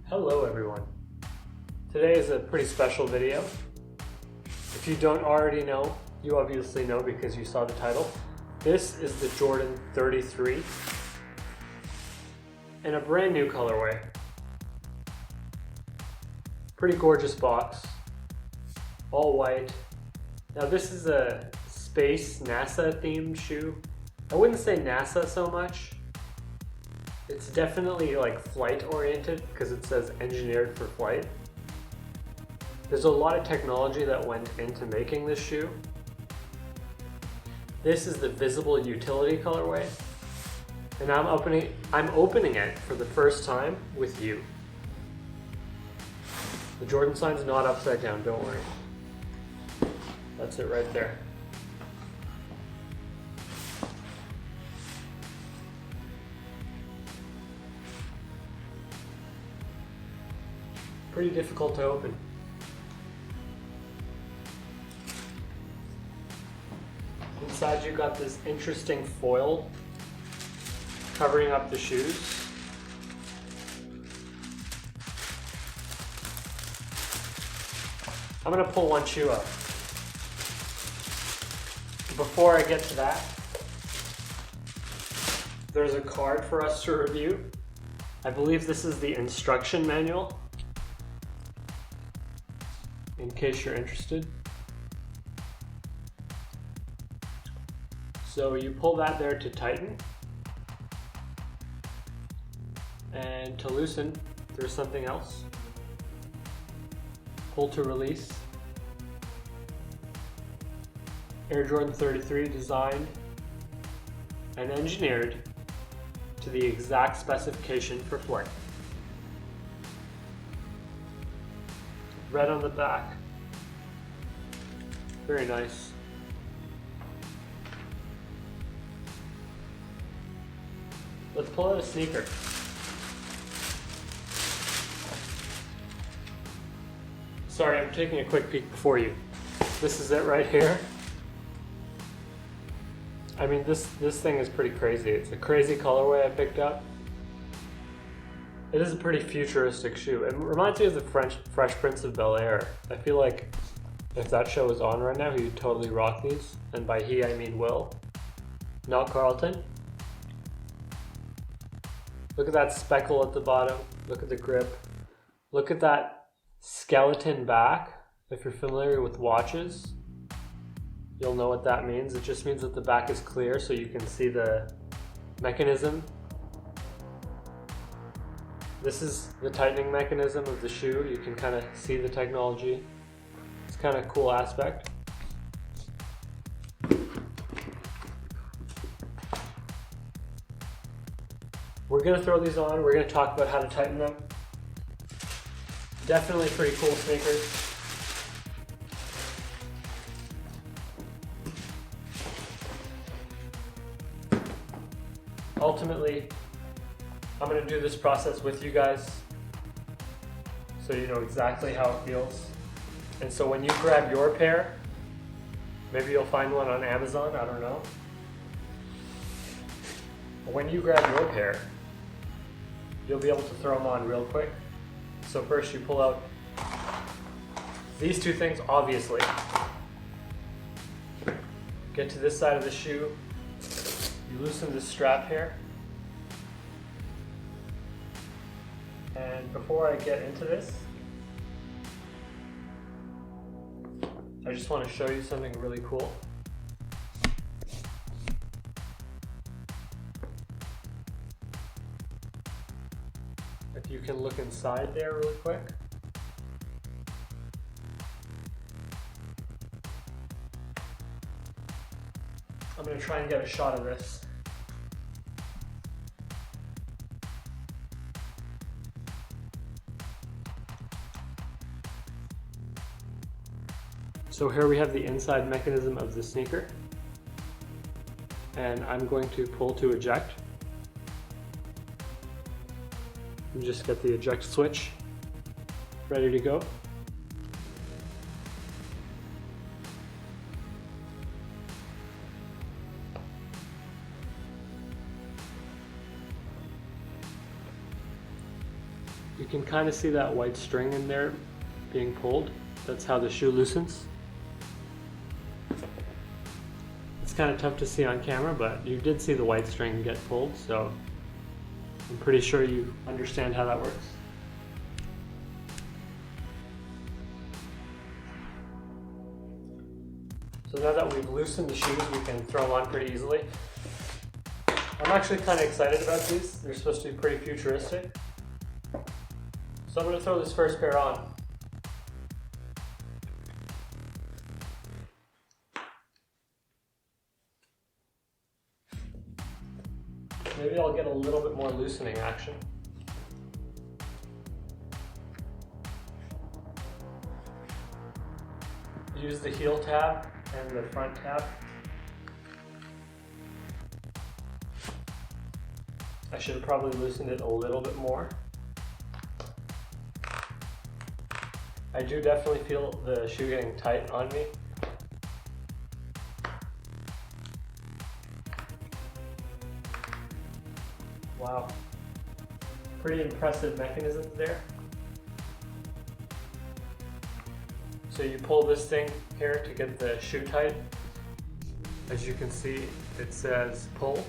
Hello everyone. Today is a pretty special video. If you don't already know, you obviously know because you saw the title. This is the Jordan XXXIII in a brand new colorway. Pretty gorgeous box, all white. Now this is a space NASA themed shoe. I wouldn't say NASA so much. It's definitely like flight oriented because it says engineered for flight. There's a lot of technology that went into making this shoe. This is the visible utility colorway, and I'm opening it for the first time with you. The Jordan sign's not upside down, don't worry. That's it right there. Pretty difficult to open. Inside you got this interesting foil covering up the shoes. I'm gonna pull one shoe up. Before I get to that, there's a card for us to review. I believe this is the instruction manual, in case you're interested. So you pull that there to tighten, and to loosen, there's something else. Pull to release. Air Jordan XXXIII designed and engineered to the exact specification for flight. Red on the back. Very nice. Let's pull out a sneaker. Sorry, I'm taking a quick peek before you. This is it right here. I mean, this thing is pretty crazy. It's a crazy colorway I picked up. It is a pretty futuristic shoe. It reminds me of the Fresh Prince of Bel-Air. I feel like if that show was on right now, he would totally rock these. And by he, I mean Will, not Carlton. Look at that speckle at the bottom. Look at the grip. Look at that skeleton back. If you're familiar with watches, you'll know what that means. It just means that the back is clear so you can see the mechanism. This is the tightening mechanism of the shoe. You can kind of see the technology. It's kind of a cool aspect. We're gonna throw these on. We're gonna talk about how to tighten them. Definitely pretty cool sneakers. Ultimately, I'm going to do this process with you guys so you know exactly how it feels. And so when you grab your pair, maybe you'll find one on Amazon, I don't know. But when you grab your pair, you'll be able to throw them on real quick. So first you pull out these two things, obviously. Get to this side of the shoe. You loosen this strap here. And before I get into this, I just want to show you something really cool. If you can look inside there really quick. I'm going to try and get a shot of this. So here we have the inside mechanism of the sneaker, and I'm going to pull to eject. And just get the eject switch ready to go. You can kind of see that white string in there being pulled. That's how the shoe loosens. It's kind of tough to see on camera, but you did see the white string get pulled, so I'm pretty sure you understand how that works. So now that we've loosened the shoes, we can throw them on pretty easily. I'm actually kind of excited about these. They're supposed to be pretty futuristic. So I'm going to throw this first pair on. Maybe I'll get a little bit more loosening action. Use the heel tab and the front tab. I should have probably loosened it a little bit more. I do definitely feel the shoe getting tight on me. Wow, pretty impressive mechanisms there. So you pull this thing here to get the shoe tight. As you can see, it says pull.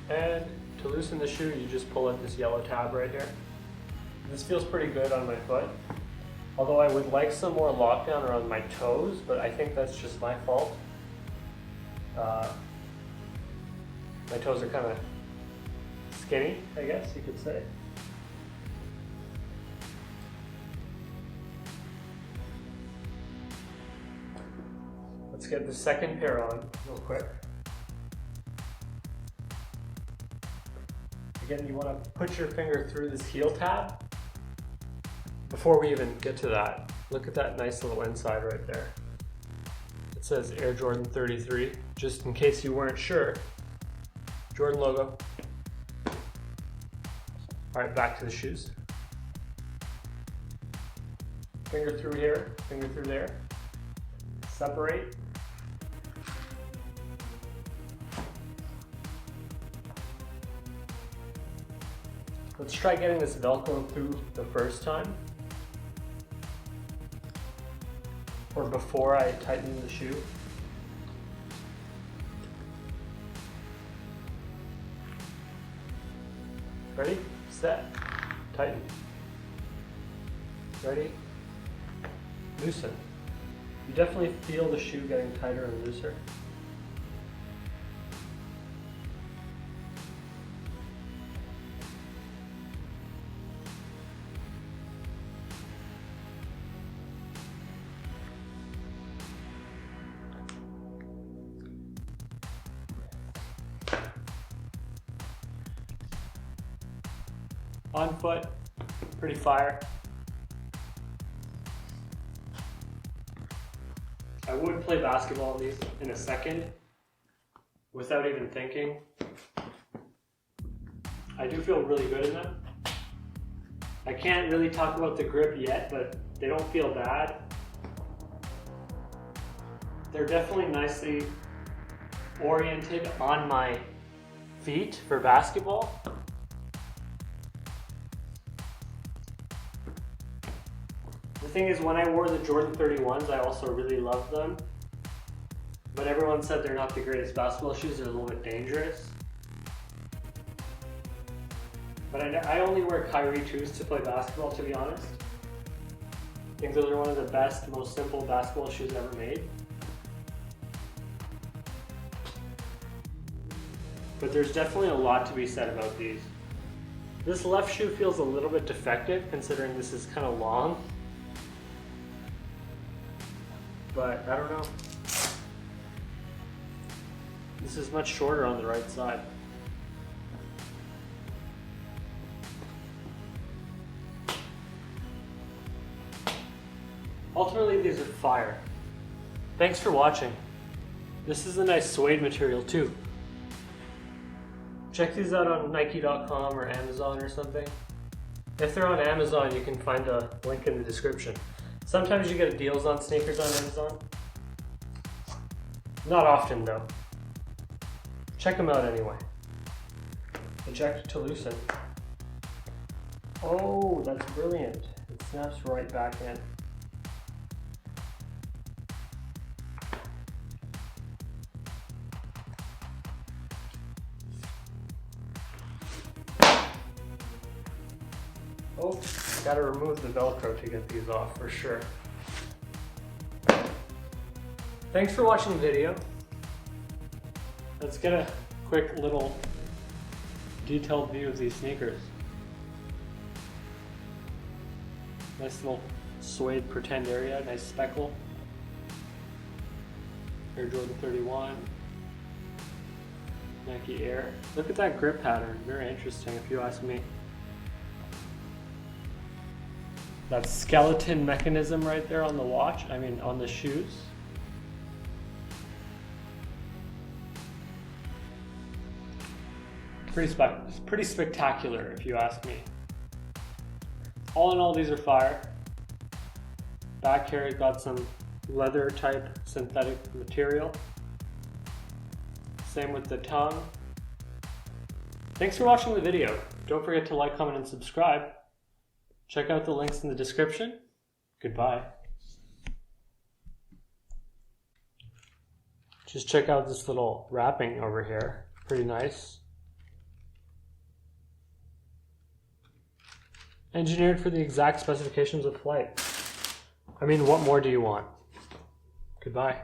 And to loosen the shoe, you just pull at this yellow tab right here. This feels pretty good on my foot. Although I would like some more lockdown around my toes, but I think that's just my fault. My toes are kind of skinny, I guess you could say. Let's get the second pair on real quick. Again, you want to put your finger through this heel tab. Before we even get to that, look at that nice little inside right there. It says Air Jordan 33, just in case you weren't sure. Jordan logo. All right, back to the shoes. Finger through here, finger through there. Separate. Let's try getting this Velcro through the first time, or before I tighten the shoe. Ready, set, tighten. Ready, loosen. You definitely feel the shoe getting tighter and looser. On foot, pretty fire. I would play basketball in these in a second without even thinking. I do feel really good in them. I can't really talk about the grip yet, but they don't feel bad. They're definitely nicely oriented on my feet for basketball. The thing is, when I wore the Jordan 31s, I also really loved them. But everyone said they're not the greatest basketball shoes, they're a little bit dangerous. But I only wear Kyrie 2s to play basketball, to be honest. I think those are one of the best, most simple basketball shoes ever made. But there's definitely a lot to be said about these. This left shoe feels a little bit defective, considering this is kind of long. But I don't know. This is much shorter on the right side. Ultimately, these are fire. Thanks for watching. This is a nice suede material too. Check these out on Nike.com or Amazon or something. If they're on Amazon, you can find a link in the description. Sometimes you get deals on sneakers on Amazon. Not often though. Check them out anyway. eject to loosen. Oh, that's brilliant. It snaps right back in. Oh, gotta remove the Velcro to get these off for sure. Thanks for watching the video. Let's get a quick little detailed view of these sneakers. Nice little suede pretend area, nice speckle. Air Jordan 31. Nike Air. Look at that grip pattern, very interesting if you ask me. That skeleton mechanism right there on the watch, on the shoes. Pretty spectacular if you ask me. All in all, these are fire. Back here got some leather type synthetic material. Same with the tongue. Thanks for watching the video. Don't forget to like, comment, and subscribe. Check out the links in the description. Goodbye. Just check out this little wrapping over here. Pretty nice. Engineered for the exact specifications of flight. What more do you want? Goodbye.